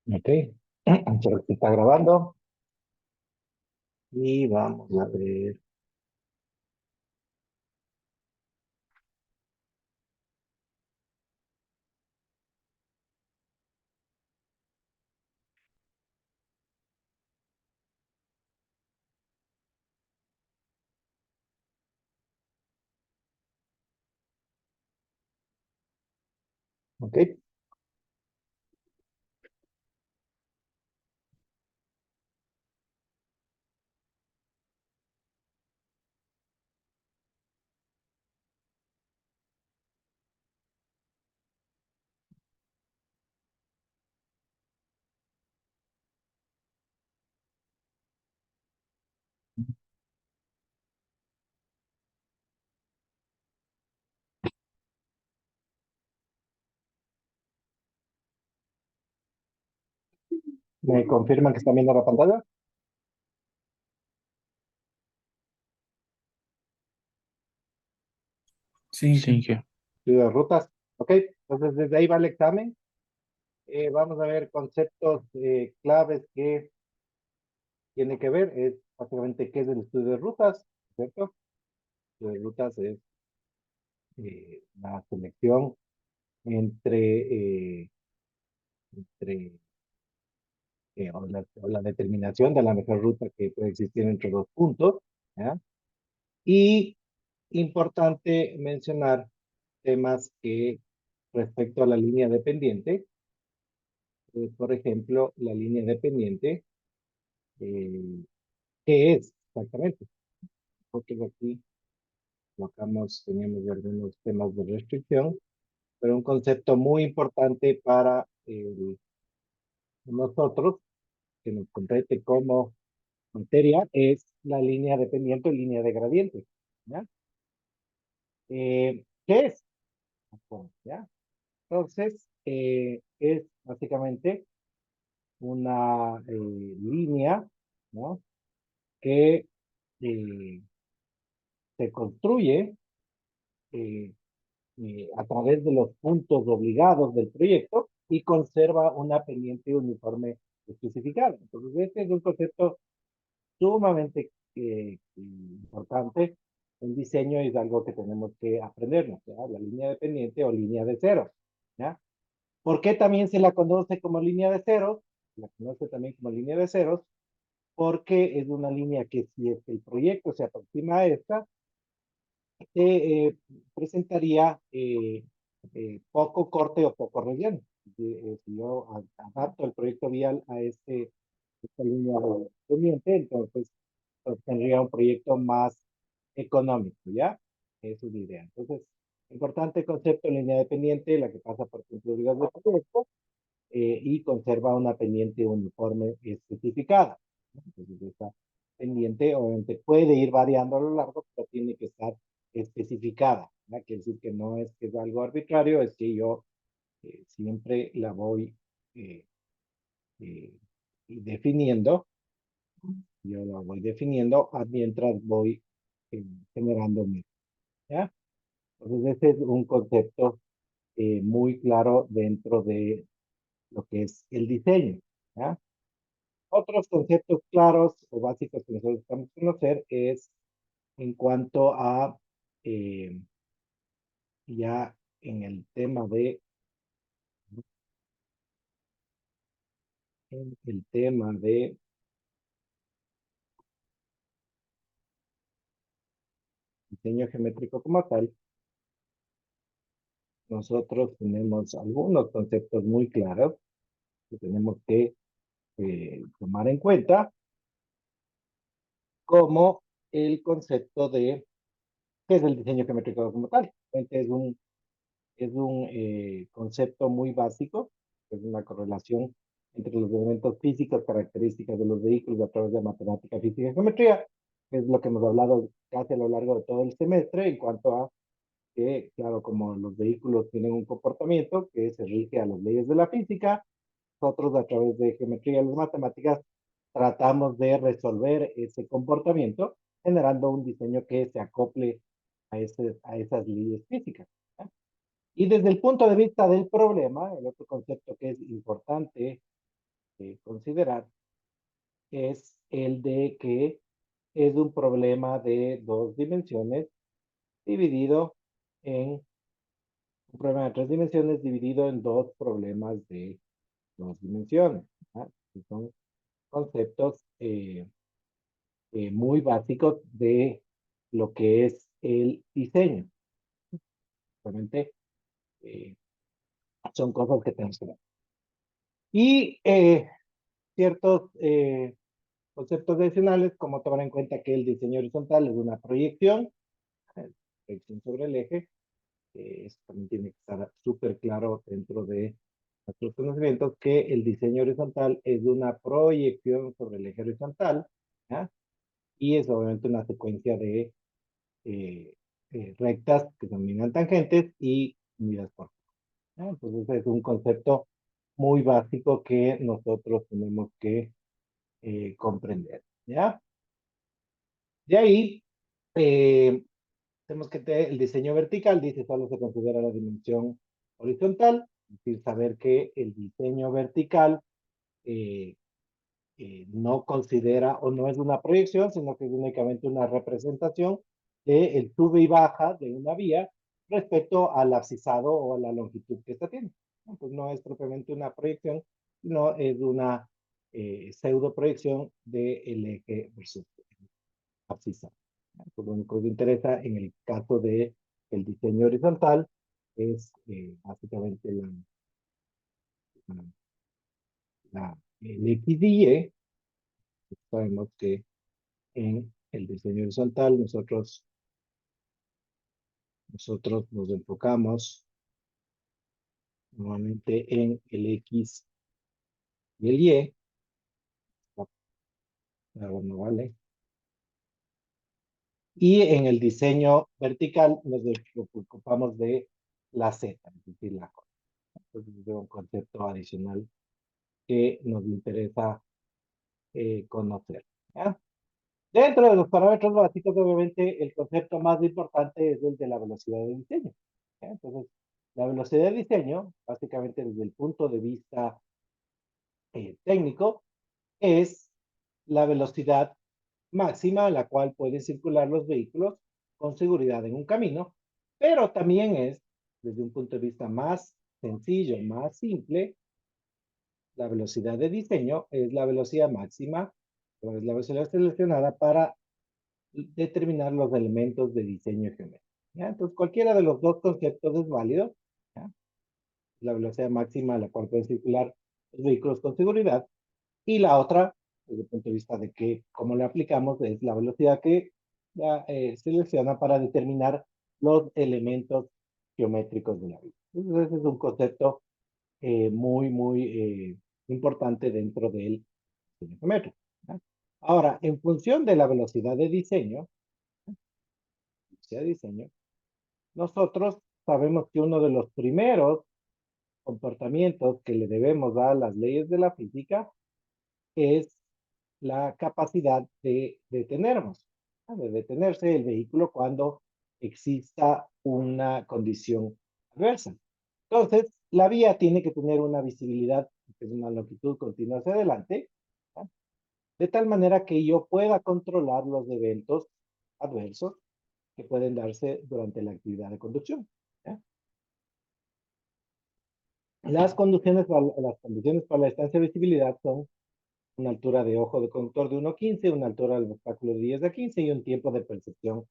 Ok, creo que está grabando y vamos a ver. Ok, ¿me confirman que están viendo la pantalla? Sí, Sí, que Estudio de rutas. Ok, entonces desde ahí va el examen. Vamos a ver conceptos claves que tiene que ver. Es básicamente qué es el estudio de rutas, ¿cierto? El estudio de rutas es la selección entre, entre o la determinación de la mejor ruta que puede existir entre dos puntos, ¿ya? Y importante mencionar temas que respecto a la línea dependiente, por ejemplo, la línea dependiente, eh, ¿qué es exactamente? Porque aquí colocamos, teníamos algunos temas de restricción, pero un concepto muy importante para nosotros, que nos compete como materia, es la línea dependiente o línea de gradiente. ¿Ya? ¿Qué es? ¿Ya? Entonces, es básicamente una línea, ¿no? Que eh, se construye eh, a través de los puntos obligados del proyecto y conserva una pendiente uniforme especificada. Entonces, este es un concepto sumamente importante. El diseño es algo que tenemos que aprendernos, ¿ya? La línea de pendiente o línea de cero, ¿ya? ¿Por qué también se la conoce como línea de ceros? Se la conoce también como línea de ceros porque es una línea que si es que el proyecto se aproxima a esta, presentaría poco corte o poco relleno. Si yo adapto el proyecto vial a esta línea de pendiente, entonces tendría un proyecto más económico, ¿ya? Esa es la idea. Entonces, importante concepto, línea de pendiente, la que pasa por puntos obligados de proyecto, y conserva una pendiente uniforme especificada, ¿no? Entonces, esta pendiente obviamente puede ir variando a lo largo, pero tiene que estar especificada, ¿no? Quiere decir que no es que es algo arbitrario, es que yo siempre la voy eh, eh, definiendo, yo la voy definiendo mientras voy eh, generando mi, ¿ya? Entonces, ese es un concepto muy claro dentro de lo que es el diseño, ¿ya? Otros conceptos claros o básicos que nosotros estamos a conocer es en cuanto a eh, ya en el tema de diseño geométrico como tal, nosotros tenemos algunos conceptos muy claros que tenemos que tomar en cuenta, como el concepto de qué es el diseño geométrico como tal. Es un concepto muy básico, es una correlación entre los elementos físicos, características de los vehículos a través de matemática, física y geometría, que es lo que hemos hablado casi a lo largo de todo el semestre en cuanto a que, claro, como los vehículos tienen un comportamiento que se rige a las leyes de la física, nosotros a través de geometría y las matemáticas tratamos de resolver ese comportamiento generando un diseño que se acople a esas leyes físicas. ¿Ya? Y desde el punto de vista del problema, el otro concepto que es importante considerar es el de que es un problema de dos dimensiones dividido en un problema de tres dimensiones dividido en dos problemas de dos dimensiones. ¿Ah? Que son conceptos muy básicos de lo que es el diseño. Realmente son cosas que tenemos que ver. Y ciertos conceptos adicionales, como tomar en cuenta que el diseño horizontal es una proyección sobre el eje. Eso también tiene que estar súper claro dentro de nuestros conocimientos, que el diseño horizontal es una proyección sobre el eje horizontal, ¿ya? Y es obviamente una secuencia de eh, rectas que dominan tangentes y unidas por. ¿Ya? Entonces es un concepto muy básico que nosotros tenemos que comprender, ¿ya? De ahí, eh, tenemos que tener el diseño vertical, dice solo se considera la dimensión horizontal, es decir, saber que el diseño vertical eh, no considera o no es una proyección, sino que es únicamente una representación de el sube y baja de una vía respecto al abscisado o a la longitud que esta tiene. Pues no es propiamente una proyección, sino es una pseudo proyección del eje versus abscisado. Pues lo único que interesa en el caso de el diseño horizontal es básicamente el X y Y. Sabemos que en el diseño horizontal nosotros nos enfocamos nuevamente en el X y el Y. No vale. Y en el diseño vertical nos ocupamos de la Z, es decir, la cosa. Entonces es un concepto adicional que nos interesa conocer. ¿Ya? Dentro de los parámetros básicos, obviamente, el concepto más importante es el de la velocidad de diseño. ¿Ya? Entonces, la velocidad de diseño, básicamente desde el punto de vista técnico, es la velocidad máxima a la cual pueden circular los vehículos con seguridad en un camino, pero también es, desde un punto de vista más sencillo, más simple, la velocidad de diseño es la velocidad máxima, o es la velocidad seleccionada para determinar los elementos de diseño geométrico. ¿Ya? Entonces, cualquiera de los dos conceptos es válido. ¿Ya? La velocidad máxima a la cual pueden circular los vehículos con seguridad. Y la otra, desde el punto de vista de que cómo le aplicamos, es la velocidad que selecciona para determinar los elementos geométricos de la vía. Entonces, ese es un concepto muy importante dentro del diseño geométrico. ¿Ya? Ahora, en función de la velocidad de diseño, nosotros sabemos que uno de los primeros comportamientos que le debemos a las leyes de la física es la capacidad de detenernos, ¿no? De detenerse el vehículo cuando exista una condición adversa. Entonces, la vía tiene que tener una visibilidad, que es una longitud continua hacia adelante, ¿no? De tal manera que yo pueda controlar los eventos adversos que pueden darse durante la actividad de conducción. ¿Ya? Las condiciones para la distancia de visibilidad son una altura de ojo de conductor de 1,15, una altura del obstáculo de 10 a 15 y un tiempo de percepción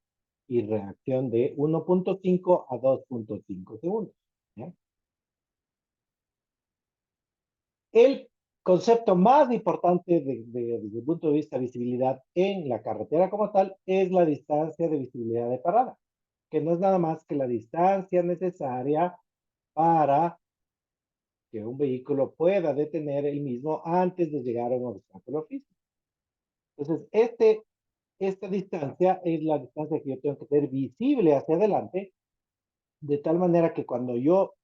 y reacción de 1,5 a 2,5 segundos. ¿Ya? El concepto más importante desde el punto de vista de visibilidad en la carretera como tal es la distancia de visibilidad de parada, que no es nada más que la distancia necesaria para que un vehículo pueda detener el mismo antes de llegar a un obstáculo físico. Entonces, esta distancia es la distancia que yo tengo que tener visible hacia adelante, de tal manera que cuando yo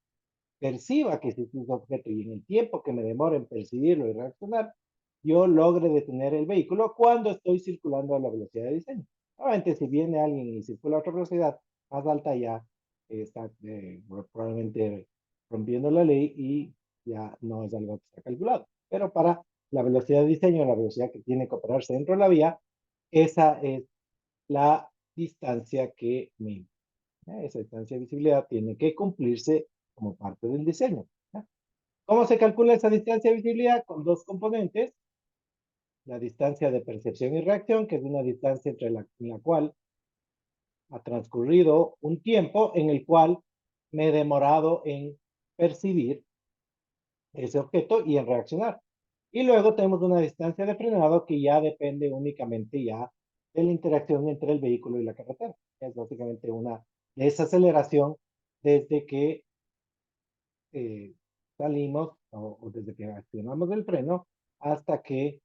perciba que existe un objeto y en el tiempo que me demore en percibirlo y reaccionar, yo logre detener el vehículo cuando estoy circulando a la velocidad de diseño. Obviamente, si viene alguien y circula a otra velocidad más alta, ya está probablemente rompiendo la ley y ya no es algo que está calculado. Pero para la velocidad de diseño, la velocidad que tiene que operarse dentro de la vía, esa es la distancia que mide. Esa distancia de visibilidad tiene que cumplirse como parte del diseño. ¿Cómo se calcula esa distancia de visibilidad? Con dos componentes. La distancia de percepción y reacción, que es una distancia en la cual ha transcurrido un tiempo en el cual me he demorado en percibir ese objeto y en reaccionar. Y luego tenemos una distancia de frenado que ya depende únicamente ya de la interacción entre el vehículo y la carretera. Es básicamente una desaceleración desde que eh, salimos o desde que accionamos el freno hasta que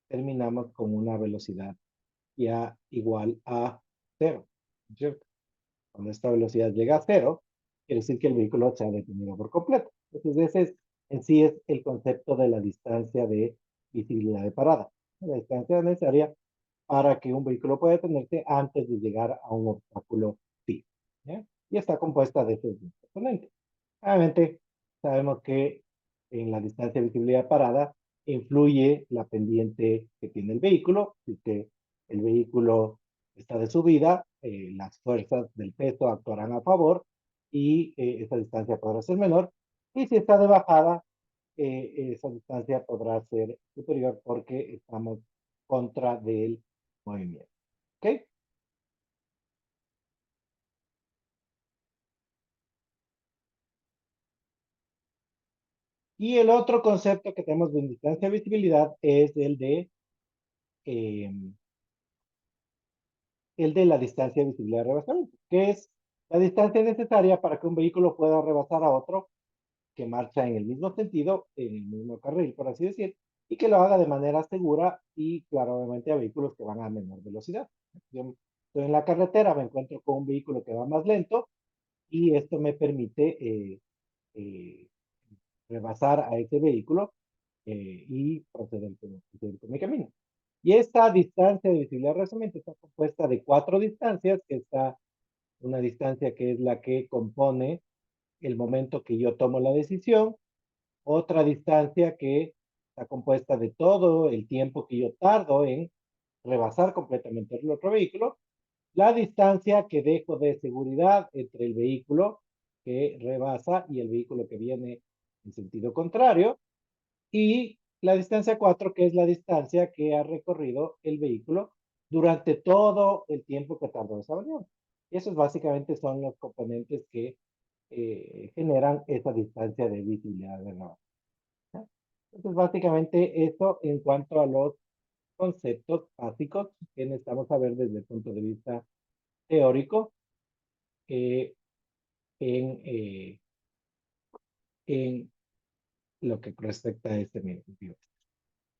terminamos con una velocidad ya igual a cero, ¿cierto? Cuando esta velocidad llega a cero, quiere decir que el vehículo se ha detenido por completo. Entonces, ese es, en sí es el concepto de la distancia de visibilidad de parada. La distancia necesaria para que un vehículo pueda detenerse antes de llegar a un obstáculo fijo. ¿Ya? Y está compuesta de esos dos componentes. Obviamente, sabemos que en la distancia de visibilidad de parada influye la pendiente que tiene el vehículo. Si que el vehículo está de subida, las fuerzas del peso actuarán a favor y esa distancia podrá ser menor. Y si está de bajada, esa distancia podrá ser superior porque estamos contra del movimiento. ¿Ok? Y el otro concepto que tenemos de distancia de visibilidad es eh, el de la distancia de visibilidad de rebasamiento, que es la distancia necesaria para que un vehículo pueda rebasar a otro que marcha en el mismo sentido, en el mismo carril, por así decir, y que lo haga de manera segura y, claro, obviamente a vehículos que van a menor velocidad. Yo estoy en la carretera, me encuentro con un vehículo que va más lento y esto me permite eh, rebasar a ese vehículo y proceder con mi camino. Y esta distancia de visibilidad razonamiento está compuesta de cuatro distancias, que está una distancia que es la que compone el momento que yo tomo la decisión, otra distancia que está compuesta de todo el tiempo que yo tardo en rebasar completamente el otro vehículo, la distancia que dejo de seguridad entre el vehículo que rebasa y el vehículo que viene en sentido contrario, y la distancia 4, que es la distancia que ha recorrido el vehículo durante todo el tiempo que tardó esa maniobra. Esos básicamente son los componentes que generan esa distancia de visibilidad de la. Entonces, básicamente eso en cuanto a los conceptos básicos que necesitamos saber desde el punto de vista teórico eh, en, eh, en lo que respecta a este medio.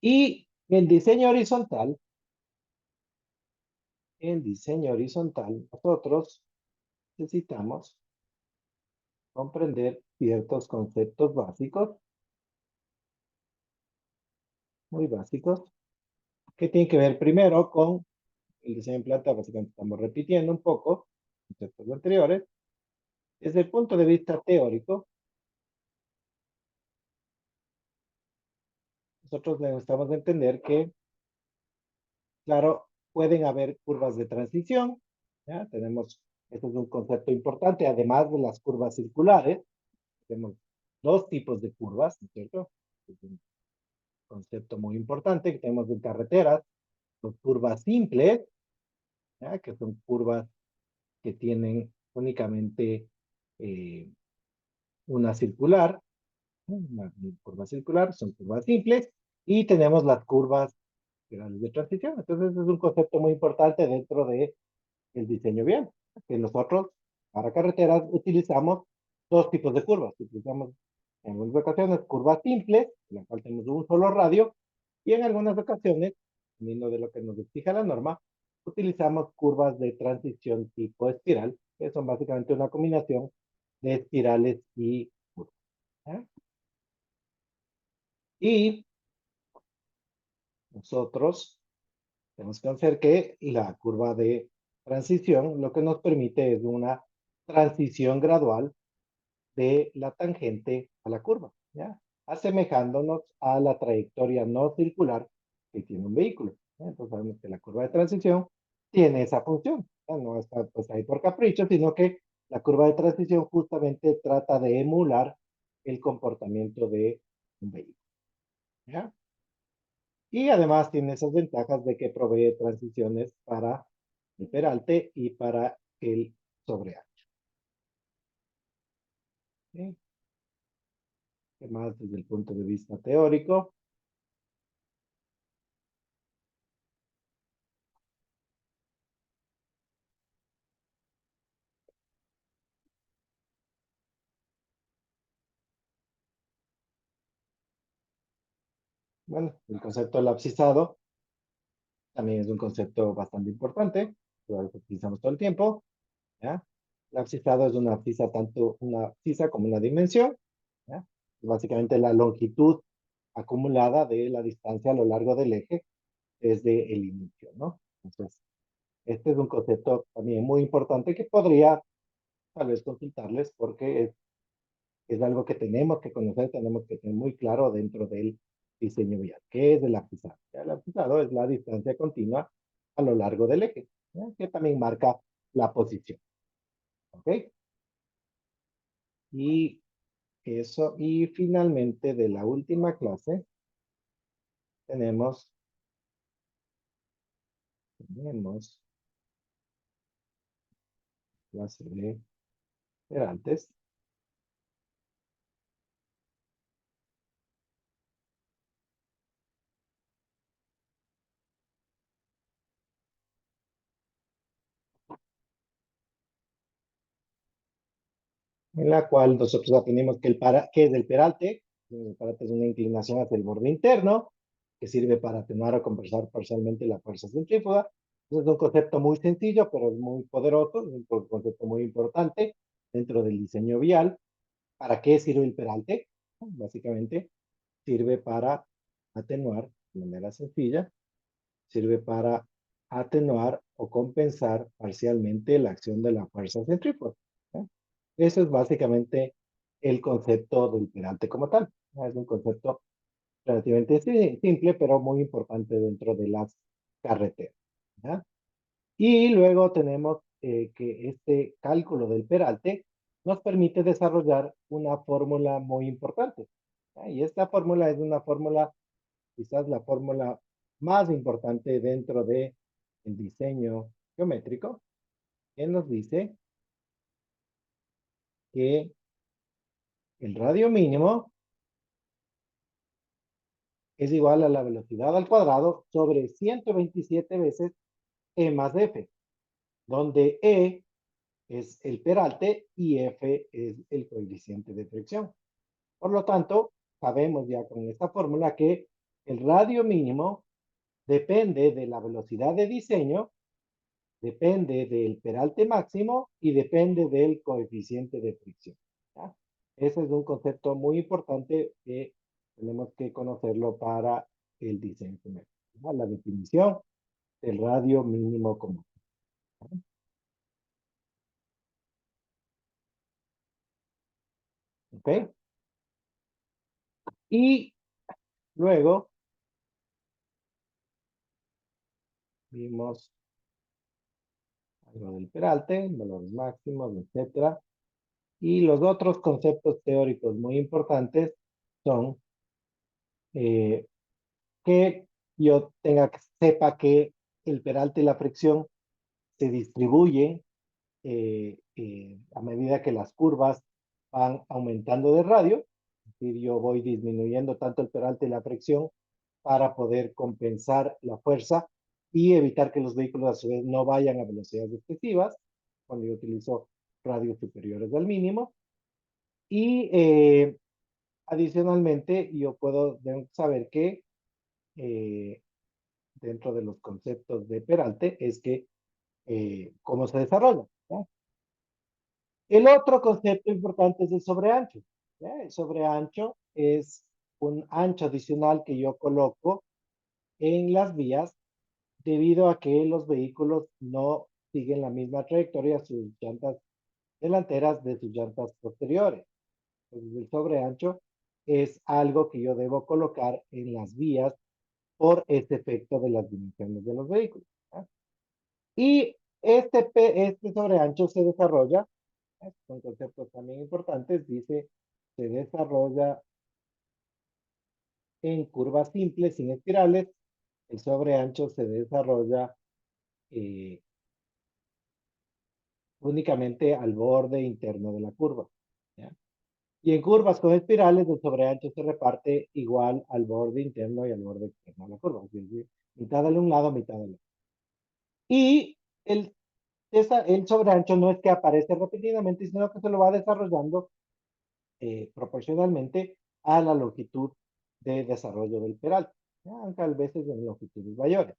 Y en diseño horizontal, nosotros necesitamos comprender ciertos conceptos básicos, muy básicos, que tienen que ver primero con el diseño en planta. Básicamente estamos repitiendo un poco conceptos anteriores. Desde el punto de vista teórico, nosotros necesitamos entender que, claro, pueden haber curvas de transición, ¿ya? Este es un concepto importante, además de las curvas circulares, tenemos dos tipos de curvas, ¿no es cierto? Es un concepto muy importante que tenemos en carreteras, son curvas simples, ¿ya? Que son curvas que tienen únicamente eh, una circular, ¿no? Una curva circular, son curvas simples, y tenemos las curvas de transición. Entonces, es un concepto muy importante dentro de el diseño vial, que nosotros para carreteras utilizamos dos tipos de curvas. Utilizamos en algunas ocasiones curvas simples, en la cual tenemos un solo radio, y en algunas ocasiones, dependiendo de lo que nos exija la norma, utilizamos curvas de transición tipo espiral, que son básicamente una combinación de espirales y curvas. ¿Eh? Y nosotros tenemos que hacer que la curva de transición lo que nos permite es una transición gradual de la tangente a la curva, ¿ya? asemejándonos a la trayectoria no circular que tiene un vehículo. Entonces sabemos que la curva de transición tiene esa función. No está pues ahí por capricho, sino que la curva de transición justamente trata de emular el comportamiento de un vehículo. ¿Ya? Y además tiene esas ventajas de que provee transiciones para el peralte y para el sobreancho. ¿Sí? ¿Qué más desde el punto de vista teórico? Bueno, el concepto del abscisado también es un concepto bastante importante, lo utilizamos todo el tiempo, ¿ya? El abscisado es una abscisa, tanto una abscisa como una dimensión, ¿ya? Es básicamente la longitud acumulada de la distancia a lo largo del eje desde el inicio, ¿no? Entonces, este es un concepto también muy importante que podría tal vez consultarles porque es algo que tenemos que conocer, tenemos que tener muy claro dentro del diseño vial. ¿Qué es el abscisado? El abscisado es la distancia continua a lo largo del eje, ¿no? Que también marca la posición. ¿Ok? Y eso, y finalmente de la última clase tenemos, tenemos clase de antes, en la cual nosotros aprendimos que es el peralte. El peralte es una inclinación hacia el borde interno, que sirve para atenuar o compensar parcialmente la fuerza centrífuga. Es un concepto muy sencillo, pero es muy poderoso, es un concepto muy importante dentro del diseño vial. ¿Para qué sirve el peralte? Básicamente sirve para atenuar, de manera sencilla, sirve para atenuar o compensar parcialmente la acción de la fuerza centrífuga. ¿Eh? Eso es básicamente el concepto del peralte como tal. Es un concepto relativamente simple, pero muy importante dentro de las carreteras. ¿Ya? Y luego tenemos que este cálculo del peralte nos permite desarrollar una fórmula muy importante. ¿Ya? Y esta fórmula es una fórmula, quizás la fórmula más importante dentro de el diseño geométrico, que nos dice que el radio mínimo es igual a la velocidad al cuadrado sobre 127 veces E más F, donde E es el peralte y F es el coeficiente de fricción. Por lo tanto, sabemos ya con esta fórmula que el radio mínimo depende de la velocidad de diseño, depende del peralte máximo y depende del coeficiente de fricción. ¿Ya? Ese es un concepto muy importante que tenemos que conocerlo para el diseño geométrico. La definición del radio mínimo común. ¿Ok? Y luego vimos algo del peralte, valores máximos, etcétera. Y los otros conceptos teóricos muy importantes son eh, que yo sepa que el peralte y la fricción se distribuyen a medida que las curvas van aumentando de radio. Es decir, yo voy disminuyendo tanto el peralte y la fricción para poder compensar la fuerza y evitar que los vehículos a su vez no vayan a velocidades excesivas cuando yo utilizo radios superiores al mínimo. Y adicionalmente, yo puedo saber que eh, dentro de los conceptos de peralte es que cómo se desarrolla. ¿Ya? El otro concepto importante es el sobreancho. ¿Ya? El sobreancho es un ancho adicional que yo coloco en las vías debido a que los vehículos no siguen la misma trayectoria, sus llantas delanteras de sus llantas posteriores. Entonces, el sobreancho es algo que yo debo colocar en las vías por este efecto de las dimensiones de los vehículos. ¿Ya? Y este sobreancho se desarrolla, son conceptos también importantes, dice, se desarrolla en curvas simples, sin espirales. El sobreancho se desarrolla eh, únicamente al borde interno de la curva. ¿Ya? Y en curvas con espirales, el sobreancho se reparte igual al borde interno y al borde externo de la curva. Es decir, mitad de un lado, mitad del otro. Y el sobreancho no es que aparece repetidamente, sino que se lo va desarrollando proporcionalmente a la longitud de desarrollo del peralte, ¿ya? Aunque a veces en longitudes mayores.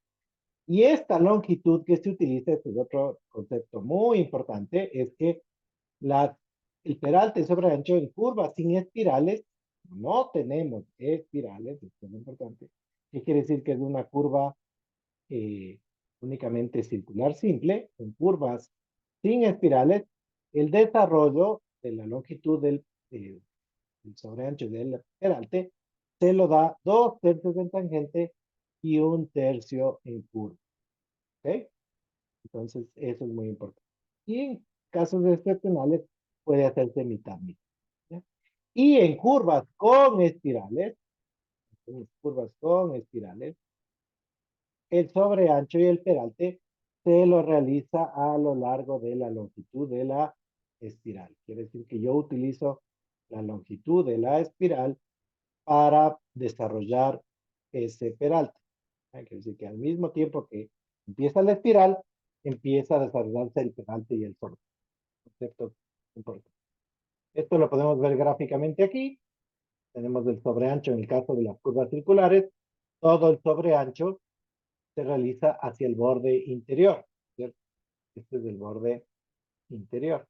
Y esta longitud que se utiliza, este es otro concepto muy importante, es que la, el peralte sobre ancho en curvas sin espirales, no tenemos espirales, esto es muy importante. ¿Qué quiere decir? Que es una curva eh, únicamente circular simple, en curvas sin espirales, el desarrollo de la longitud del sobreancho del peralte se lo da 2/3 en tangente y 1/3 en curva. ¿Ok? Entonces, eso es muy importante. Y en casos excepcionales puede hacerse mitad, mitad. ¿Ya? Y en curvas con espirales, el sobreancho y el peralte se lo realiza a lo largo de la longitud de la espiral. Quiere decir que yo utilizo la longitud de la espiral para desarrollar ese peralte. Quiere decir que al mismo tiempo que empieza la espiral, empieza a desarrollarse el peralte y el sobre. Concepto importante. Esto lo podemos ver gráficamente aquí. Tenemos el sobreancho en el caso de las curvas circulares. Todo el sobreancho se realiza hacia el borde interior, ¿cierto? Este es el borde interior.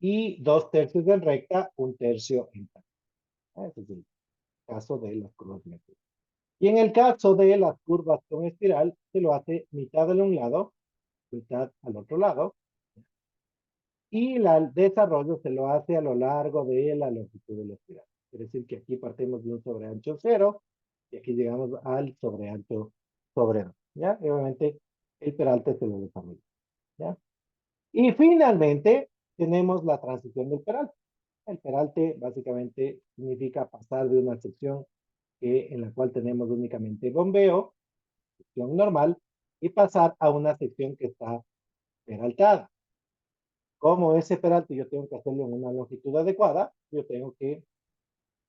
Y 2/3 en recta, 1/3 en plano. Ese es el caso de las curvas métricas. Y en el caso de las curvas con espiral, se lo hace mitad de un lado, mitad al otro lado. Y el desarrollo se lo hace a lo largo de la longitud de la espiral. Quiere decir que aquí partimos de un sobreancho 0 y aquí llegamos al sobreancho sobre 2. ¿Ya? Y obviamente el peralte se lo desarrolla. ¿Ya? Y finalmente tenemos la transición del peralte. El peralte básicamente significa pasar de una sección en la cual tenemos únicamente bombeo, sección normal, y pasar a una sección que está peraltada. Como ese peralte yo tengo que hacerlo en una longitud adecuada, yo tengo que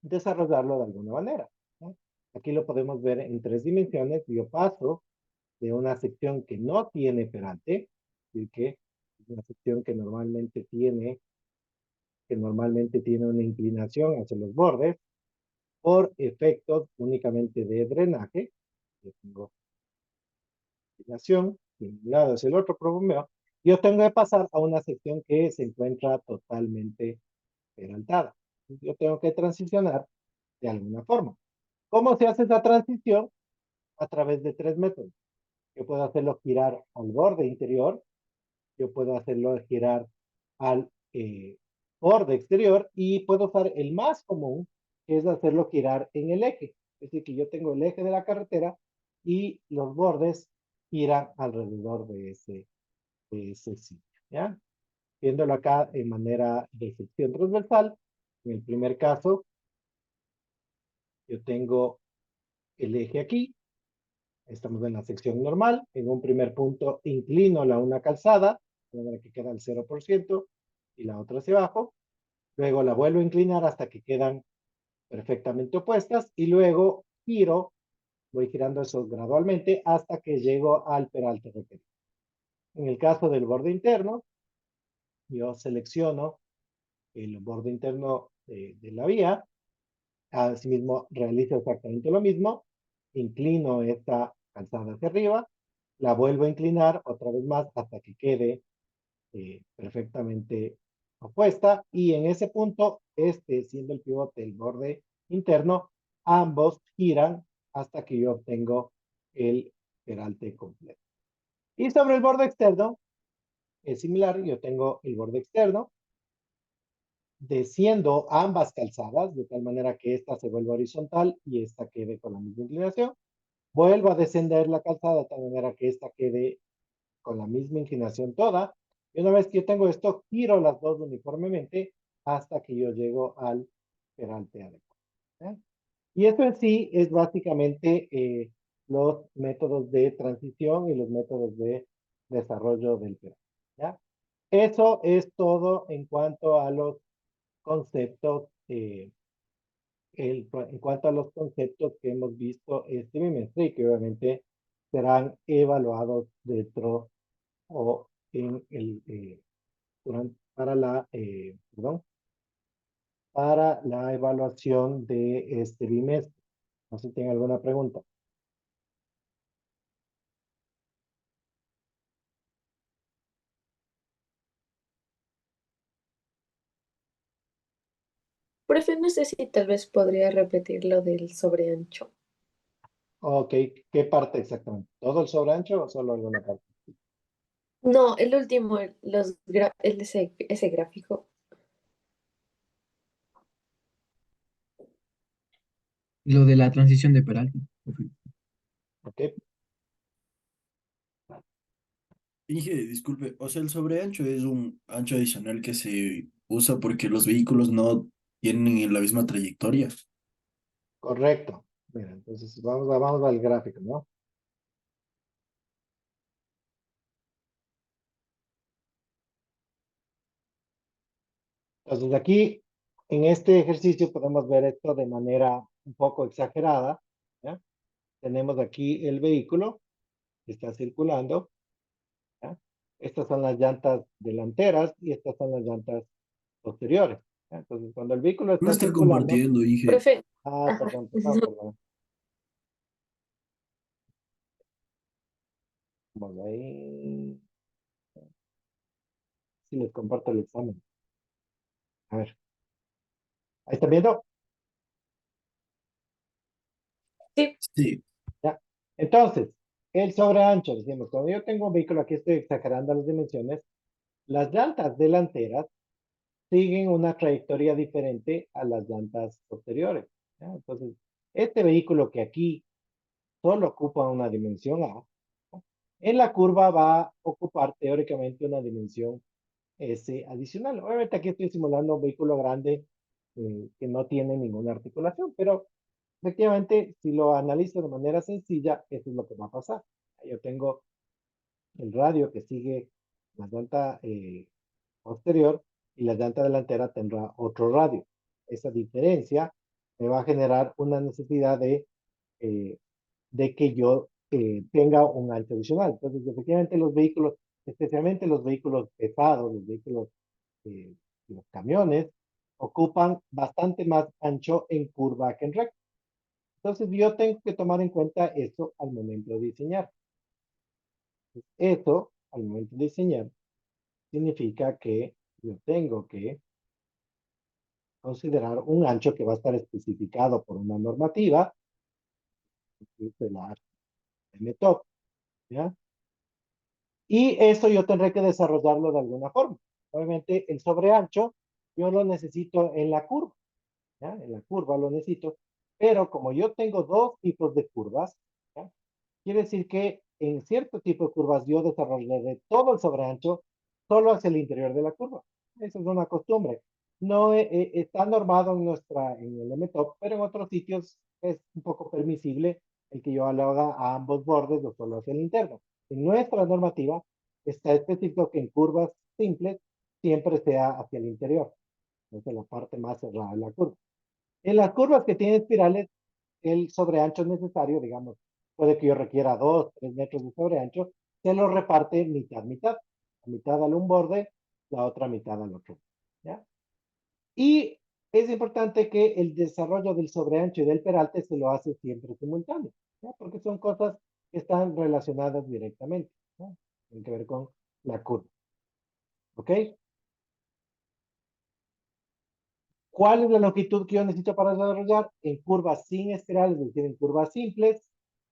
desarrollarlo de alguna manera. ¿No? Aquí lo podemos ver en 3 dimensiones. Yo paso de una sección que no tiene peralte, y que es una sección que normalmente tiene una inclinación hacia los bordes, por efectos únicamente de drenaje. Yo tengo inclinación, de un lado hacia el otro, yo tengo que pasar a una sección que se encuentra totalmente peraltada. Yo tengo que transicionar de alguna forma. ¿Cómo se hace esa transición? A través de 3 métodos. Yo puedo hacerlo girar al borde interior, yo puedo hacerlo girar al borde exterior y puedo usar el más común, que es hacerlo girar en el eje. Es decir, que yo tengo el eje de la carretera y los bordes giran alrededor de ese sitio. ¿Ya? Viéndolo acá en manera de sección transversal, en el primer caso, yo tengo el eje aquí, estamos en la sección normal, en un primer punto inclino una calzada, de manera que queda al 0% y la otra hacia abajo, luego la vuelvo a inclinar hasta que quedan perfectamente opuestas y luego giro, voy girando eso gradualmente hasta que llego al peralte requerido. En el caso del borde interno, yo selecciono el borde interno de la vía, asimismo realizo exactamente lo mismo, inclino esta calzada hacia arriba, la vuelvo a inclinar otra vez más hasta que quede perfectamente opuesta y en ese punto, siendo el pivote el borde interno, ambos giran hasta que yo obtengo el peralte completo. Y sobre el borde externo es similar, yo tengo el borde externo, desciendo ambas calzadas, de tal manera que esta se vuelva horizontal y esta quede con la misma inclinación. Vuelvo a descender la calzada de tal manera que esta quede con la misma inclinación toda. Y una vez que yo tengo esto, giro las dos uniformemente hasta que yo llego al peralte adecuado. ¿Ya? Y eso en sí es básicamente los métodos de transición y los métodos de desarrollo del peralte. ¿Ya? Eso es todo en cuanto a los conceptos, en cuanto a los conceptos que hemos visto este bimestre y que obviamente serán evaluados dentro o en el, para la, perdón, para la evaluación de este bimestre. No sé si tienen alguna pregunta. Profe, no sé si tal vez podría repetir lo del sobreancho. Ok, ¿qué parte exactamente? ¿Todo el sobreancho o solo alguna parte? No, el último, ese gráfico. Lo de la transición de Peralta. Ok, Inge, disculpe, o sea, el sobreancho es un ancho adicional que se usa porque los vehículos no tienen la misma trayectoria. correcto. Mira, entonces vamos al gráfico, ¿no? Entonces aquí, en este ejercicio podemos ver esto de manera un poco exagerada, ¿ya? Tenemos aquí el vehículo que está circulando, ¿ya? Estas son las llantas delanteras y estas son las llantas posteriores, ¿ya? Entonces, cuando el vehículo No está está circulando, compartiendo, Inge. Profe, ajá. perdón, perdón, perdón. Vamos ahí, si les comparto el examen. A ver, ¿ahí están viendo? Sí, Sí, ¿Ya? Entonces, el sobreancho, decimos, cuando yo tengo un vehículo, aquí estoy exagerando las dimensiones, las llantas delanteras siguen una trayectoria diferente a las llantas posteriores, ¿ya? Entonces, este vehículo que aquí solo ocupa una dimensión A, ¿no? En la curva va a ocupar teóricamente una dimensión S adicional. Obviamente aquí estoy simulando un vehículo grande que no tiene ninguna articulación, pero efectivamente si lo analizo de manera sencilla, eso es lo que va a pasar. Yo tengo el radio que sigue la llanta posterior y la llanta delantera tendrá otro radio. Esa diferencia me va a generar una necesidad eh, de que yo tenga un ancho adicional. Entonces, efectivamente, los vehículos, especialmente los vehículos pesados, los vehículos, eh, los camiones, ocupan bastante más ancho en curva que en recta. Entonces, yo tengo que tomar en cuenta eso al momento de diseñar. Eso, al momento de diseñar, significa que yo tengo que considerar un ancho que va a estar especificado por una normativa, que es la MTOP, ¿ya? Y eso yo tendré que desarrollarlo de alguna forma. Obviamente, el sobreancho yo lo necesito en la curva, ¿ya? En la curva lo necesito, pero como yo tengo dos tipos de curvas, ¿ya? Quiere decir que en cierto tipo de curvas yo desarrollaré todo el sobreancho solo hacia el interior de la curva. Eso es una costumbre. No está normado en en el MTOP, pero en otros sitios es un poco permisible el que yo lo haga a ambos bordes o solo hacia el interno. En nuestra normativa está específico que en curvas simples siempre sea hacia el interior, desde la parte más cerrada de la curva. En las curvas que tienen espirales, el sobreancho necesario, digamos, puede que yo requiera 2, 3 metros de sobreancho, se lo reparte mitad-mitad. La mitad al un borde, la otra mitad al otro. ¿Ya? Y es importante que el desarrollo del sobreancho y del peralte se lo hace siempre simultáneo, ¿ya? Porque son cosas que están relacionadas directamente, ¿no? Tienen que ver con la curva. ¿Ok? ¿Cuál es la longitud que yo necesito para desarrollar? En curvas sin espirales, es decir, en curvas simples,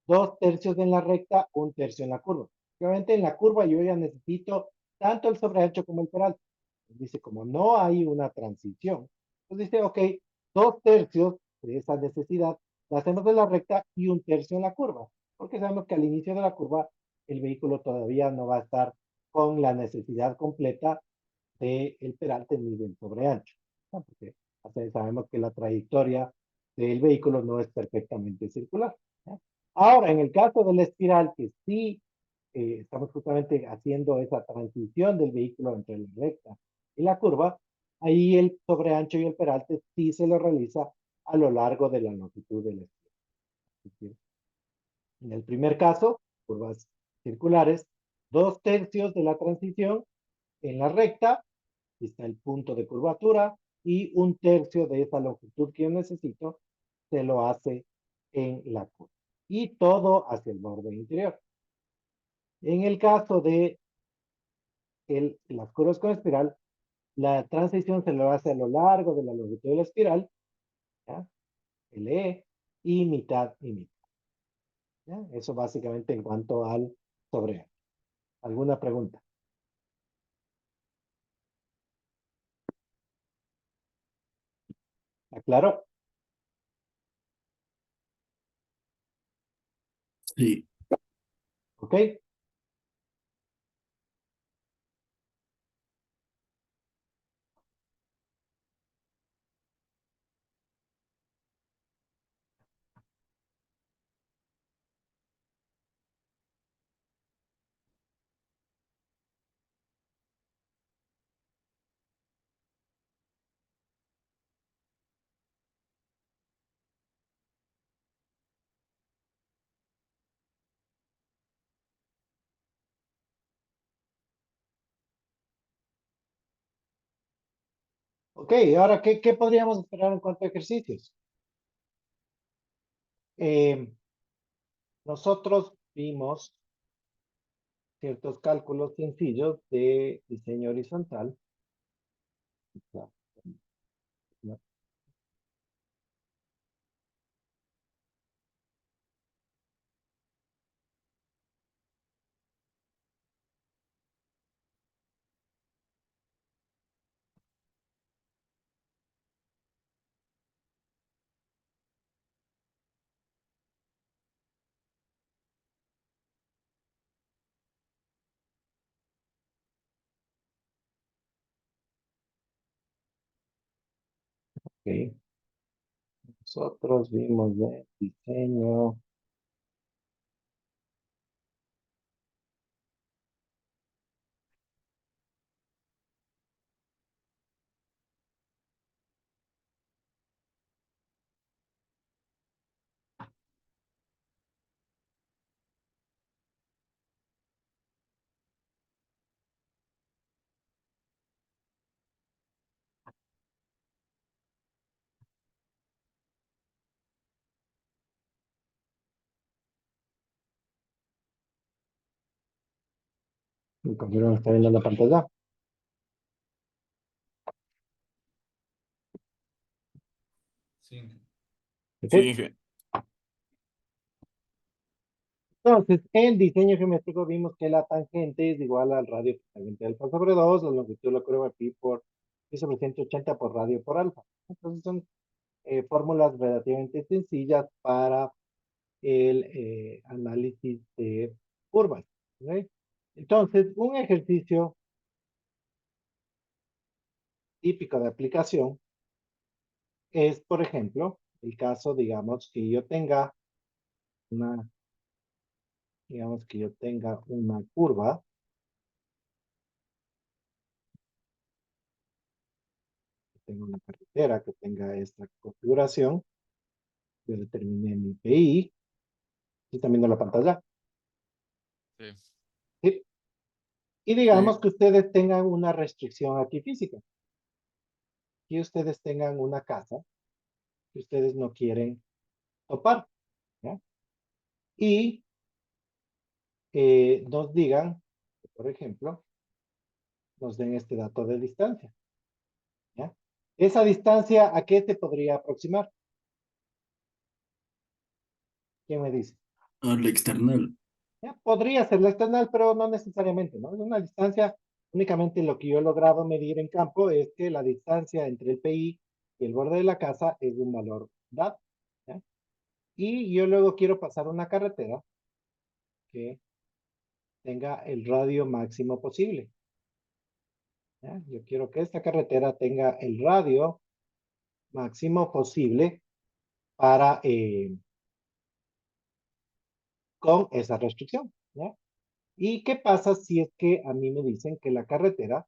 2 tercios en la recta, 1 tercio en la curva. Obviamente en la curva yo ya necesito tanto el sobreancho como el peralte. Dice, como no hay una transición, pues dice, ok, 2/3 de esa necesidad la hacemos en la recta y 1/3 en la curva, porque sabemos que al inicio de la curva el vehículo todavía no va a estar con la necesidad completa del peralte ni del sobreancho, ¿no? Porque sabemos que la trayectoria del vehículo no es perfectamente circular, ¿no? Ahora, en el caso de la espiral, que sí estamos justamente haciendo esa transición del vehículo entre la recta y la curva, ahí el sobreancho y el peralte sí se lo realiza a lo largo de la longitud de la espiral. En el primer caso, curvas circulares, 2/3 de la transición en la recta, está el punto de curvatura, y 1/3 de esa longitud que yo necesito se lo hace en la curva. Y todo hacia el borde interior. En el caso de las curvas con espiral, la transición se lo hace a lo largo de la longitud de la espiral, ¿ya? LE, y mitad y mitad. ¿Ya? Eso básicamente en cuanto al sobre. ¿Alguna pregunta? ¿Aclaro? Sí, ¿Ok? Ok, ahora, ¿qué podríamos esperar en cuanto a ejercicios? Eh, nosotros vimos ciertos cálculos sencillos de diseño horizontal. Ok, nosotros vimos de diseño. Mi compañero está viendo la pantalla. Sí. ¿Ok? Sí, Inge. Entonces, en diseño geométrico vimos que la tangente es igual al radio tangente alfa sobre 2, la longitud de la curva pi por pi sobre 180 por radio por alfa. Entonces son fórmulas relativamente sencillas para el análisis de curvas, ¿ok? Entonces, un ejercicio típico de aplicación es, por ejemplo, el caso, digamos, que yo tenga una, una curva, que tenga una carretera, que tenga esta configuración, yo determiné mi PI, y están viendo la pantalla, Sí. ¿sí? Y sí. digamos que ustedes tengan una restricción aquí física, que ustedes tengan una casa que ustedes no quieren topar, ¿ya? Y nos digan, por ejemplo, nos den este dato de distancia, ¿ya? Esa distancia, ¿a qué te podría aproximar? ¿Quién me dice? Al external. ¿Ya? Podría ser la external, pero no necesariamente, ¿no? Es una Únicamente lo que yo he logrado medir en campo es que la distancia entre el PI y el borde de la casa es de un valor dado. ¿Ya? Y yo luego quiero pasar una carretera que tenga el radio máximo posible. ¿Ya? Yo quiero que esta carretera tenga el radio máximo posible para con esa restricción. ¿Ya? ¿Y qué pasa si es que a mí me dicen que la carretera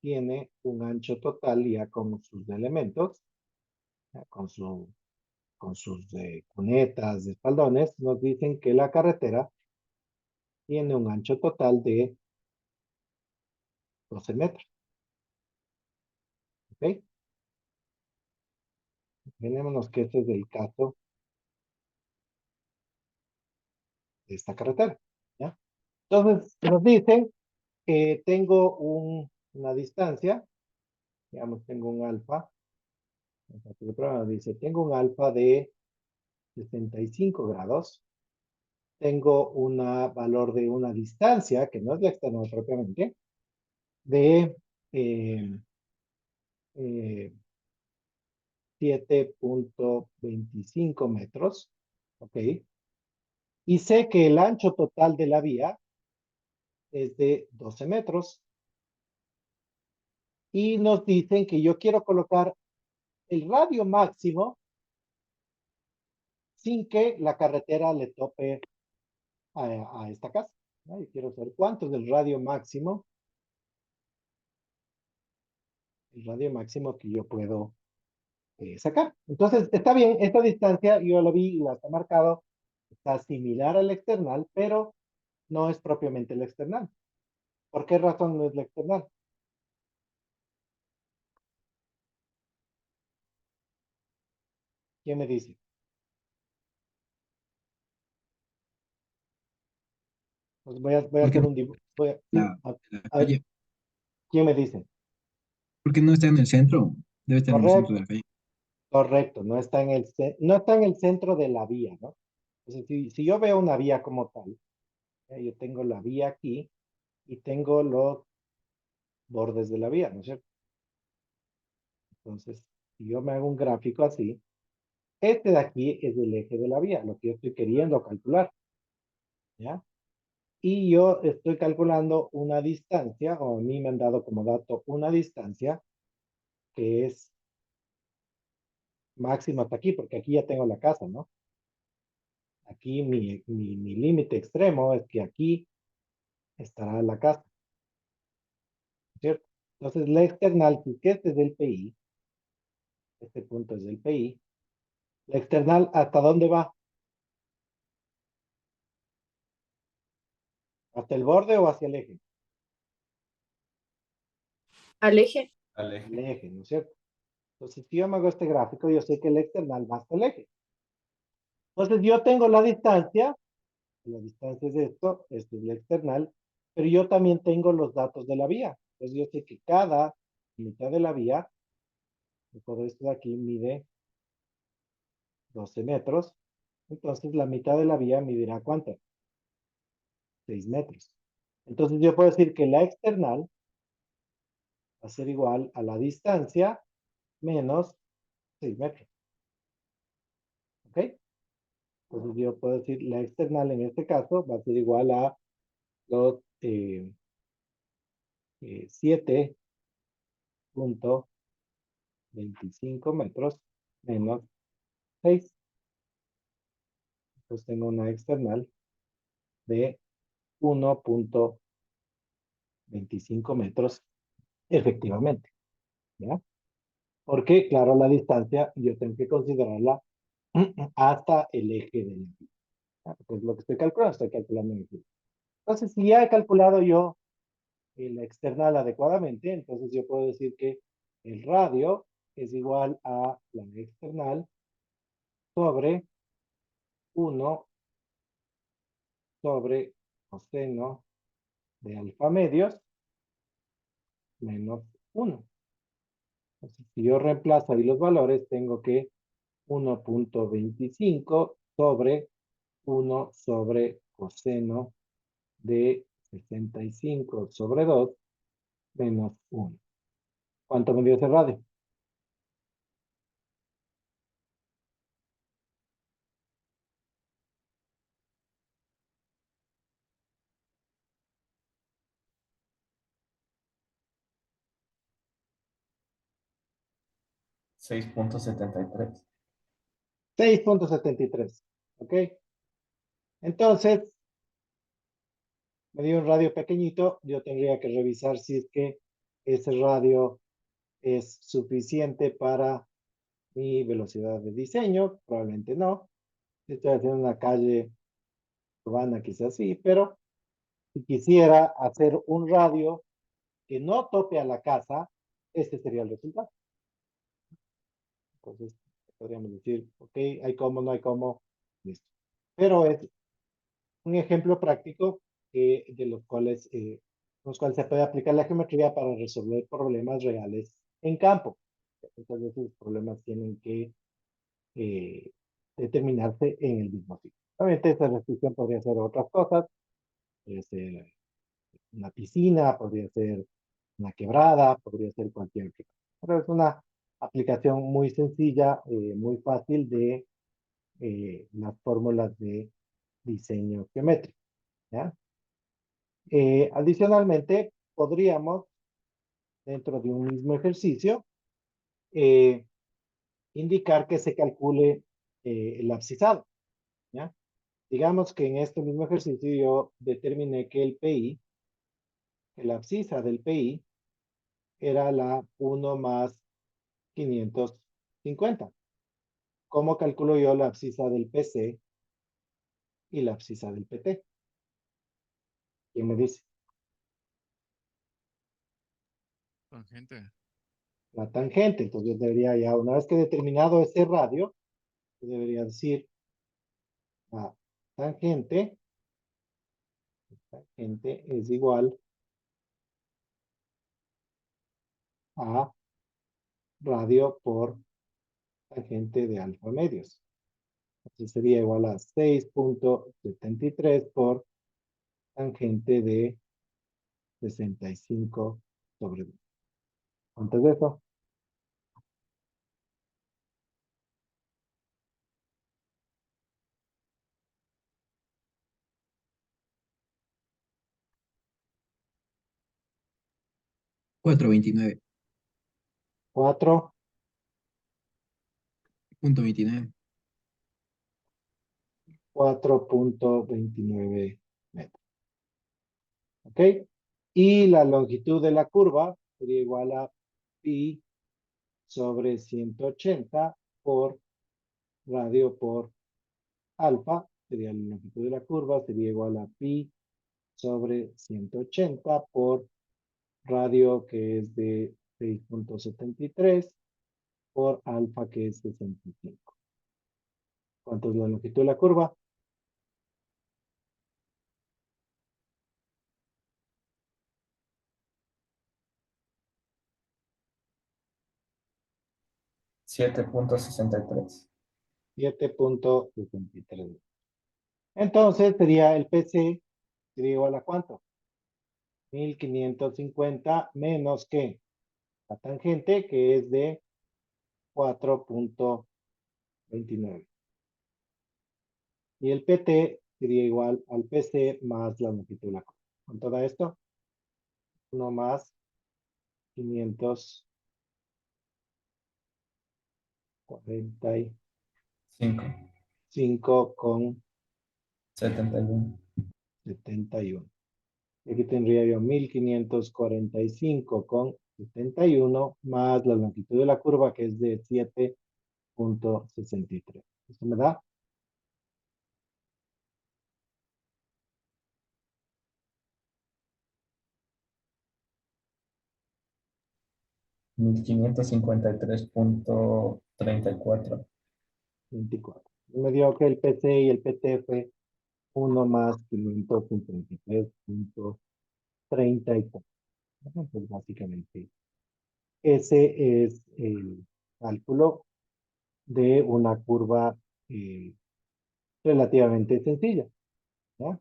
tiene un ancho total ya con sus elementos, ya, con sus cunetas, espaldones, nos dicen que la carretera tiene un ancho total de 12 metros. ¿Ok? Imaginémonos que este es el caso de esta carretera. ¿Ya? Entonces, nos dicen que tengo una distancia, digamos, tengo un alfa. El programa dice, tengo un alfa de 65 grados. Tengo un valor de una distancia, que no es la externa propiamente, de eh, eh, 7.25 metros, ¿ok? Y sé que el ancho total de la vía es de 12 metros. Y nos dicen que yo quiero colocar el radio máximo sin que la carretera le tope a esta casa, ¿no? Y quiero saber cuánto es el radio máximo que yo puedo sacar. Entonces, está bien, esta distancia yo la vi y la está marcado, está similar al external, pero no es propiamente el external. ¿Por qué razón no es la external? ¿Quién me dice? Pues voy a Porque hacer no un dibujo. Voy la, la a ver, calle, ¿quién me dice? porque no está en el centro, debe estar en el centro de Correcto, la calle. correcto, no está en no está en el centro de la vía, ¿no? Entonces, si yo veo una vía como tal, yo tengo la vía aquí y tengo los bordes de la vía, ¿no es cierto? Entonces, si yo me hago un gráfico así, este de aquí es el eje de la vía, lo que yo estoy queriendo calcular, ¿ya? Y yo estoy calculando una distancia, o a mí me han dado como dato una distancia que es máxima hasta aquí, porque aquí ya tengo la casa, ¿no? Aquí mi límite extremo es que aquí estará la casa, ¿cierto? Entonces, la external, si que este es del PI, este punto es del PI, la external, ¿hasta dónde va? ¿Hasta el borde o hacia el eje? Al eje. Al Al eje. eje, ¿no es cierto? Entonces, si yo me hago este gráfico, yo sé que el external va hasta el eje. Entonces, yo tengo la distancia es esto es la external, pero yo también tengo los datos de la vía. Entonces, yo sé que cada mitad de la vía, todo esto de aquí mide 12 metros, entonces la mitad de la vía medirá ¿cuánto? 6 metros. Entonces, yo puedo decir que la external va a ser igual a la distancia menos 6 metros. ¿Ok? Entonces yo puedo decir la external en este caso va a ser igual a los 7.25 metros menos 6. Entonces tengo una external de 1.25 metros efectivamente. ¿Ya? Porque, claro, la distancia yo tengo que considerarla hasta el eje del edificio. Pues lo que estoy calculando en el eje. Entonces, si ya he calculado yo la external adecuadamente, entonces yo puedo decir que el radio es igual a la external sobre 1 sobre coseno de alfa medios menos 1. Entonces, si yo reemplazo ahí los valores, tengo que 1.25 sobre 1 sobre coseno de 65 sobre 2 menos 1. ¿Cuánto me dio ese radio? 6.73. 6.73. ¿Ok? Entonces, me dio un radio pequeñito. Yo tendría que revisar si es que ese radio es suficiente para mi velocidad de diseño. Probablemente no. Si estoy haciendo una calle urbana, quizás sí, pero si quisiera hacer un radio que no tope a la casa, este sería el resultado. Entonces, podríamos decir, ok, hay cómo, no hay cómo, listo. Pero es un ejemplo práctico los cuales se puede aplicar la geometría para resolver problemas reales en campo. Muchas veces los problemas tienen que eh, determinarse en el mismo sitio. Obviamente esa restricción podría ser otras cosas, podría ser una piscina, podría ser una quebrada, podría ser cualquier otra cosa. Pero es una aplicación muy sencilla, muy fácil de las fórmulas de diseño geométrico. ¿Ya? Adicionalmente, podríamos, dentro de un mismo ejercicio, eh, indicar que se calcule el abscisado. ¿Ya? Digamos que en este mismo ejercicio yo determiné que el PI, que la abscisa del PI, era la 1 más 550. ¿Cómo calculo yo la abscisa del PC y la abscisa del PT? ¿Quién me dice? Tangente. La tangente. Entonces yo debería ya, una vez que he determinado ese radio, yo debería decir la tangente, tangente es igual a radio por tangente de alfa medios. Entonces sería igual a 6.73 por tangente de 65 sobre 2. ¿Cuánto es eso? 429.29. 4.29 metros. ¿Ok? Y la longitud de la curva sería igual a pi sobre 180 por radio por alfa. Sería la longitud de la curva, sería igual a pi sobre 180 por radio, que es de 6.73, por alfa, que es 65. ¿Cuánto es la longitud de la curva? 7.63. 7.63. Entonces sería el PC, sería igual a ¿cuánto? 1550 menos que la tangente, que es de 4.29. Y el PT sería igual al PC más la longitud de la curva. Con todo esto, 1 más 545 con 5. 71. 71. Y aquí tendría yo 1545 con 71 más la longitud de la curva, que es de 7.63. Esto me da 1553.34. 24. Me dio que el PC y el PT fue 1 más 553.34. Pues básicamente ese es el cálculo de una curva relativamente sencilla. ¿Ya?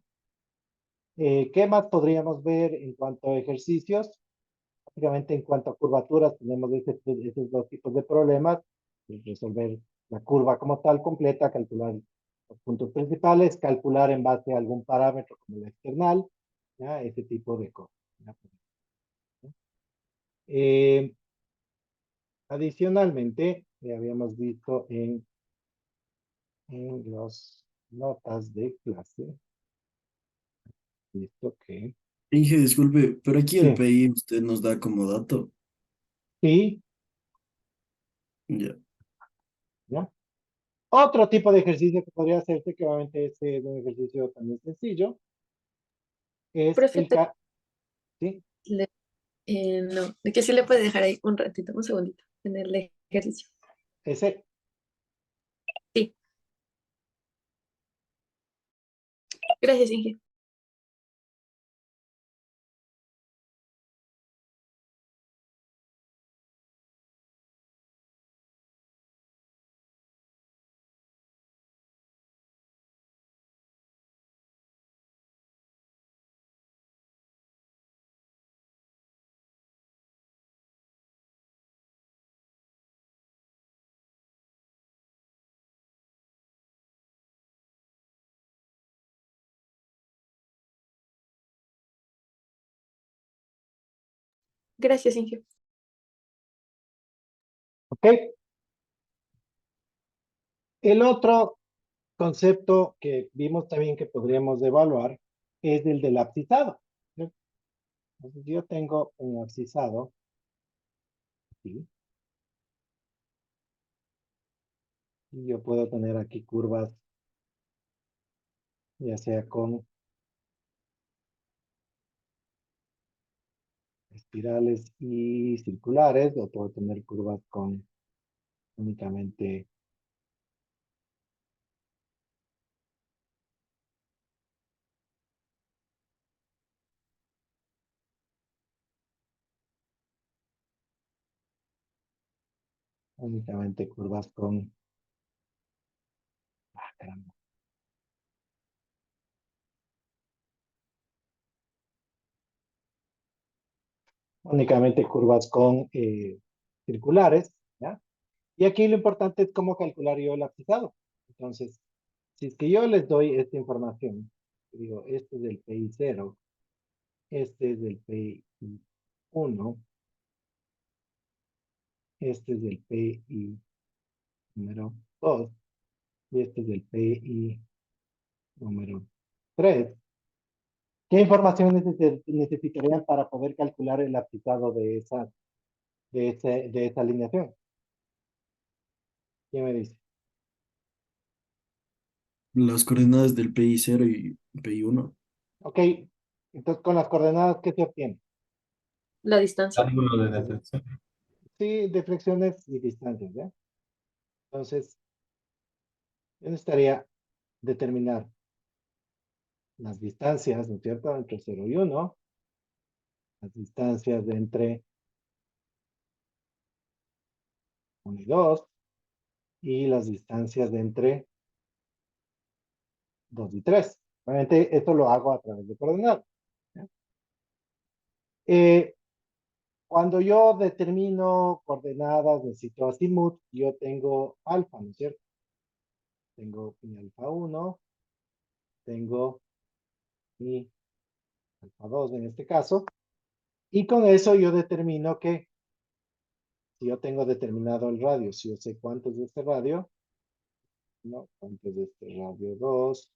¿Qué más podríamos ver en cuanto a ejercicios? Básicamente en cuanto a curvaturas tenemos esos dos tipos de problemas. Resolver la curva como tal completa, calcular los puntos principales, calcular en base a algún parámetro como la external, ¿ya? Ese tipo de cosas. ¿Ya? Eh, Adicionalmente, habíamos visto en las notas de clase, visto que Inge, disculpe, pero aquí el sí, PI usted nos da como dato. sí, Ya. ¿ya? Otro tipo de ejercicio que podría hacerse, que obviamente es un ejercicio también sencillo, es Profe, el ¿sí? no, de que sí le puede dejar ahí un ratito, un segundito, en el ejercicio. Ese. Sí, gracias, Inge. Gracias, Inge. ¿Ok? El otro concepto que vimos también que podríamos evaluar es el del abscisado. ¿Sí? Entonces yo tengo un abscisado aquí, y yo puedo tener aquí curvas, ya sea con espirales y circulares, o puedo tener curvas con únicamente, únicamente curvas con, caramba, únicamente curvas con circulares, ¿ya? Y aquí lo importante es cómo calcular yo el abscisado. Entonces, si es que yo les doy esta información, digo, este es el PI 0, este es el PI 1, este es el PI número 2, y este es el PI número 3. ¿Qué información necesitarían para poder calcular el abscisado de esa alineación? ¿Quién me dice? Las coordenadas del PI 0 y PI 1. Ok, entonces con las coordenadas, ¿qué se obtiene? La distancia. Ángulo de deflexión. Sí, deflexiones y distancias, ¿ya? Entonces, yo necesitaría determinar las distancias, ¿no es cierto?, entre 0 y 1, las distancias de entre 1 y 2, y las distancias de entre 2 y 3. Obviamente, esto lo hago a través de coordenadas, ¿ya? Eh, Cuando yo determino coordenadas, necesito azimut, yo tengo alfa, ¿no es cierto? Tengo mi alfa 1, tengo mi alfa 2 en este caso, y con eso yo determino que si yo tengo determinado el radio, si yo sé cuánto es de este radio, ¿no? Cuánto es de este radio 2,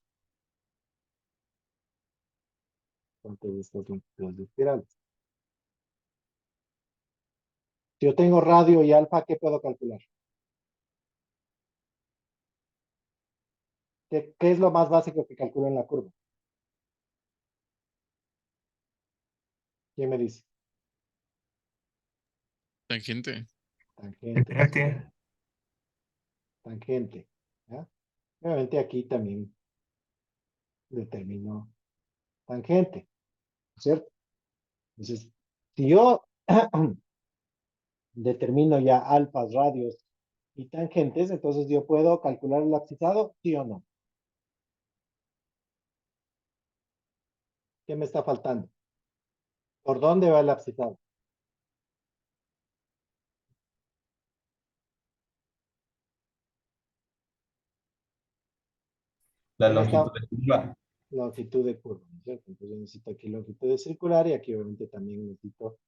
cuánto es de estos longitud de espirales. Si yo tengo radio y alfa, ¿qué puedo calcular? ¿Qué es lo más básico que calculo en la curva? ¿Quién me dice? Tangente. Tangente, ¿no es cierto? Tangente, ¿ya? Obviamente aquí también determino tangente, ¿no es cierto? Entonces, si yo determino ya alfas, radios y tangentes, entonces yo puedo calcular el abscisado, ¿sí o no? ¿Qué me está faltando? ¿Por dónde va el abscisado? La ¿Qué me está longitud de curva. longitud de curva, ¿no es cierto? Entonces yo necesito aquí longitud de circular y aquí obviamente también necesito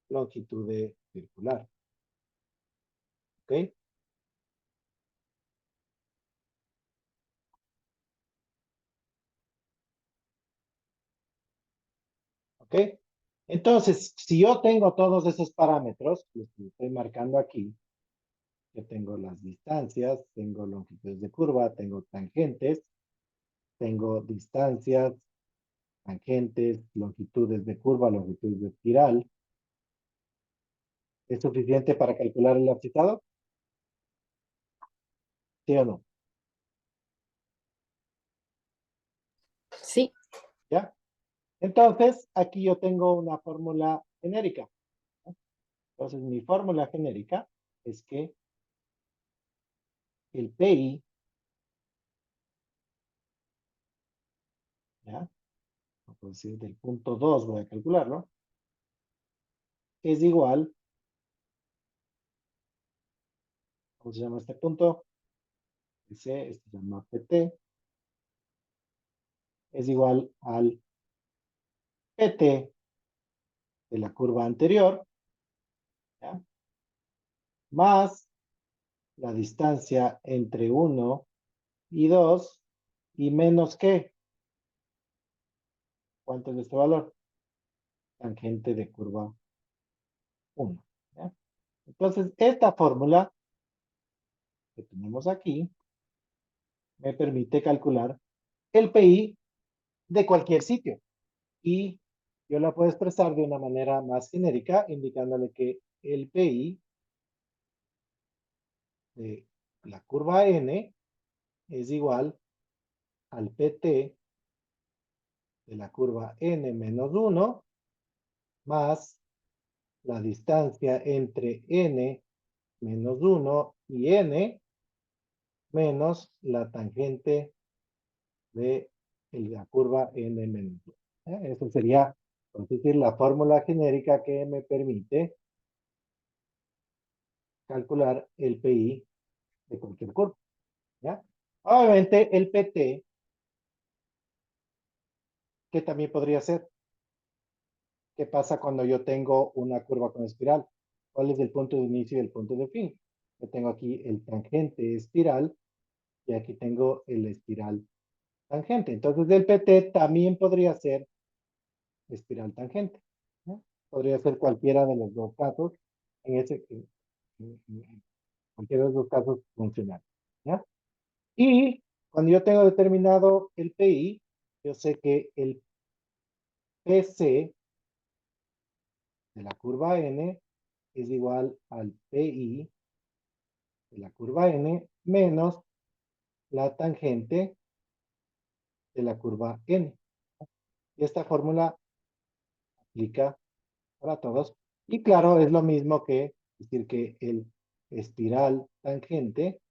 longitud de circular. ¿Ok? ¿Ok? Entonces, si yo tengo todos esos parámetros, los que estoy marcando aquí, yo tengo las distancias, tengo longitudes de curva, tengo tangentes, tengo distancias, tangentes, longitudes de curva, longitudes de espiral. ¿Es suficiente para calcular el abscisado? ¿Sí o no? Sí, ¿Ya? Entonces, aquí yo tengo una fórmula genérica. Entonces, mi fórmula genérica es que el PI, ¿ya? Vamos a decir del punto 2 voy a calcularlo, es igual, ¿cómo se llama este punto? Este se llama PT, es igual al PT de la curva anterior, ¿ya? Más la distancia entre 1 y 2 y menos ¿qué? ¿Cuánto es este valor? Tangente de curva 1, ¿ya? Entonces, esta fórmula que tenemos aquí me permite calcular el PI de cualquier sitio. Y yo la puedo expresar de una manera más genérica, indicándole que el PI de la curva N es igual al PT de la curva N menos 1 más la distancia entre N menos 1 y N menos la tangente de la curva N menos 1. Eso sería, por decir, la fórmula genérica que me permite calcular el PI de cualquier curva, ¿ya? Obviamente el PT, que también podría ser, ¿qué pasa cuando yo tengo una curva con espiral? ¿Cuál es el punto de inicio y el punto de fin? Yo tengo aquí el tangente espiral y aquí tengo el espiral tangente. Entonces el PT también podría ser espiral tangente, ¿no? Podría ser cualquiera de los dos casos, en cualquiera de los dos casos funcional, ¿ya? Y cuando yo tengo determinado el PI, yo sé que el PC de la curva N es igual al PI de la curva N menos la tangente de la curva N. Y esta fórmula aplica para todos. Y claro, es lo mismo que decir que el espiral tangente,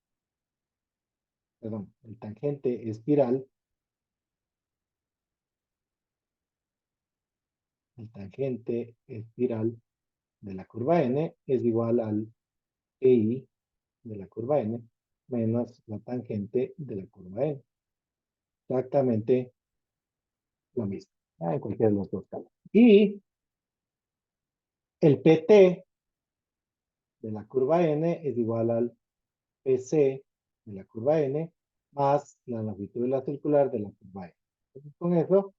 perdón, el tangente espiral, el tangente espiral de la curva N es igual al PI de la curva N menos la tangente de la curva N. Exactamente lo mismo, en cualquiera de los dos casos. Y el PT de la curva N es igual al PC de la curva N más la longitud de la circular de la curva N. Entonces, con eso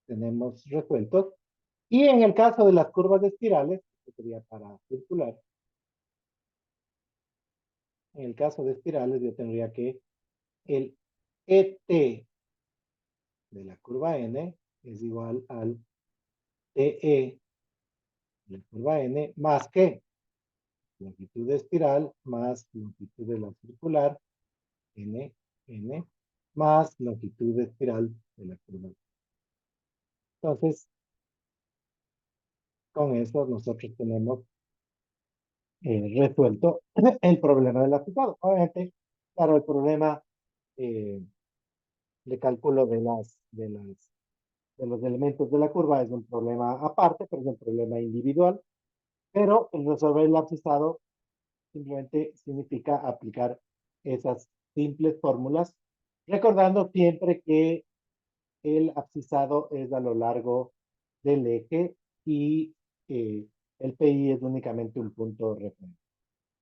tenemos resueltos. Y en el caso de las curvas de espirales, que sería para circular, en el caso de espirales yo tendría que el ET de la curva N es igual al TE de la curva N más que longitud de espiral más longitud de la circular N más longitud de espiral de la curva. Entonces, con eso nosotros tenemos resuelto el problema del aplicado. Obviamente, claro, el problema de cálculo de las de los elementos de la curva es un problema aparte, pero es un problema individual. Pero el resolver el abscisado simplemente significa aplicar esas simples fórmulas, recordando siempre que el abscisado es a lo largo del eje y eh, el PI es únicamente un punto de referencia.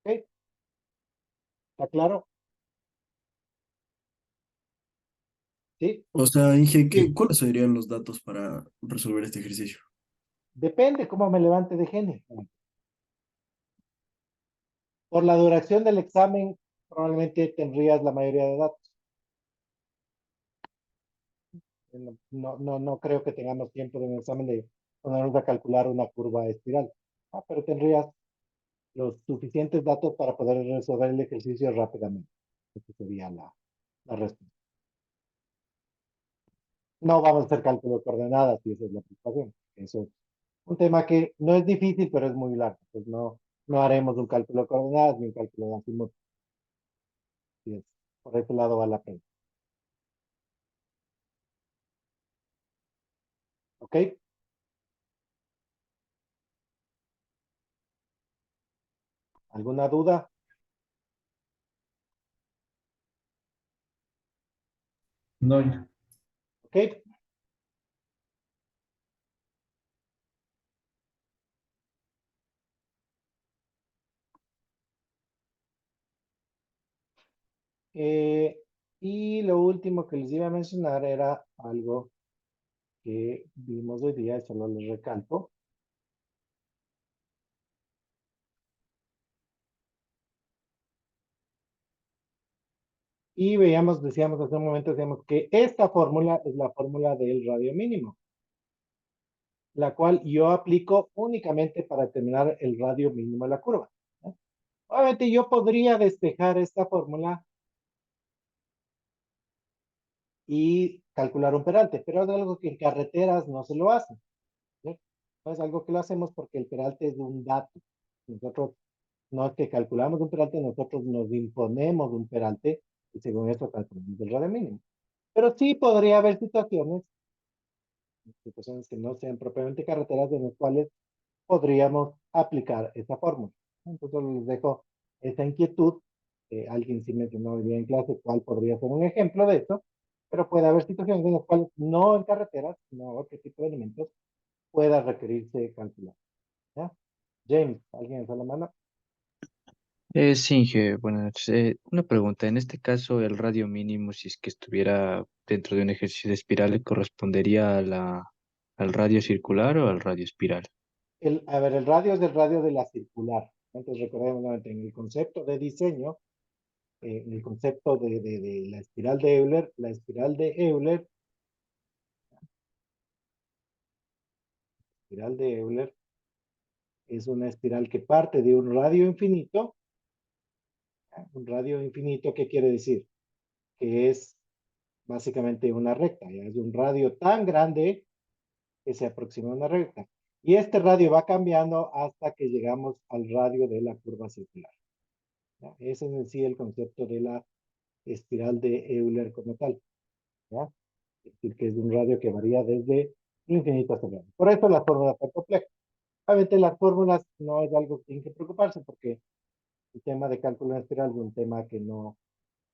¿Ok? ¿Está claro? ¿Sí? O sea, Inge, Sí. ¿cuáles serían los datos para resolver este ejercicio? Depende cómo me levante de gene. Por la duración del examen, probablemente tendrías la mayoría de datos. No creo que tengamos tiempo en el examen de ponernos a calcular una curva espiral. Pero tendrías los suficientes datos para poder resolver el ejercicio rápidamente. Esa sería la respuesta. No vamos a hacer cálculo de coordenadas y esa es la preocupación. Eso es un tema que no es difícil, pero es muy largo. Pues no haremos un cálculo de coordenadas ni un cálculo de azimut. Por ese lado va la pena. ¿Ok? ¿Alguna duda? No, ¿Ok? Eh, y lo último que les iba a mencionar era algo que vimos hoy día, solo les recalco. Y veíamos, decíamos hace un momento, decíamos que esta fórmula es la fórmula del radio mínimo, la cual yo aplico únicamente para determinar el radio mínimo de la curva, ¿no? Obviamente yo podría despejar esta fórmula y calcular un peralte, pero es algo que en carreteras no se lo hace, ¿sí? No es algo que lo hacemos porque el peralte es un dato. Nosotros no es que calculamos un peralte, nosotros nos imponemos un peralte y según eso calculamos el radio mínimo. Pero sí podría haber situaciones que no sean propiamente carreteras en las cuales podríamos aplicar esa fórmula. Entonces les dejo esa inquietud. Alguien sí mencionó hoy día en clase cuál podría ser un ejemplo de esto, pero puede haber situaciones en las cuales no en carreteras, sino otro tipo de elementos, pueda requerirse calcular. ¿Ya? James, ¿alguien alza la mano? Sí, Inge, bueno, una pregunta. En este caso, el radio mínimo, si es que estuviera dentro de un ejercicio de espiral, ¿le correspondería al radio circular o al radio espiral? A ver, el radio es el radio de la circular. Entonces recordemos nuevamente en el concepto de diseño, en el concepto de la espiral de Euler es una espiral que parte de un radio infinito. Un radio infinito, ¿qué quiere decir? Que es básicamente una recta, ¿ya? Es un radio tan grande que se aproxima a una recta. Y este radio va cambiando hasta que llegamos al radio de la curva circular, ¿ya? Ese es en sí el concepto de la espiral de Euler como tal, ¿ya? Es decir, que es un radio que varía desde infinito hasta grande. Por eso las fórmulas son complejas. Obviamente las fórmulas no es algo que tienen que preocuparse porque el tema de cálculo en espiral es un tema que no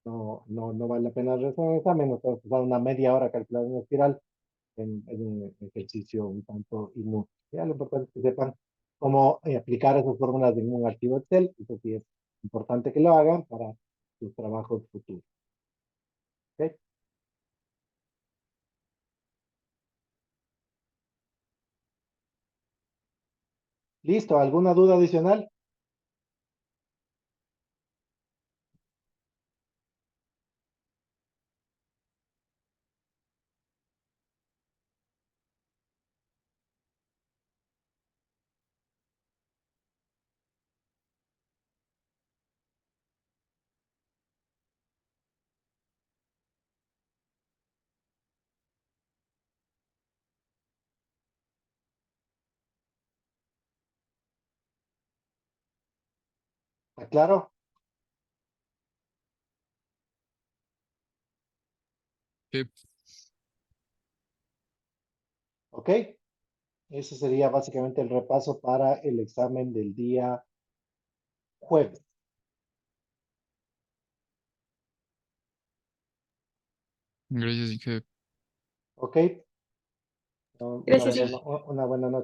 vale la pena resolver el examen. Nos podemos pasar una media hora calculando una espiral en un ejercicio un tanto inútil. Ya lo importante es que sepan cómo aplicar esas fórmulas en un archivo Excel. Eso sí es importante que lo hagan para sus trabajos futuros. ¿Ok? ¿Listo? ¿Alguna duda adicional? ¿Está claro? Sí. ¿Ok? Ese sería básicamente el repaso para el examen del día jueves. Gracias, Inge. ¿Ok? Gracias, Una buena noche.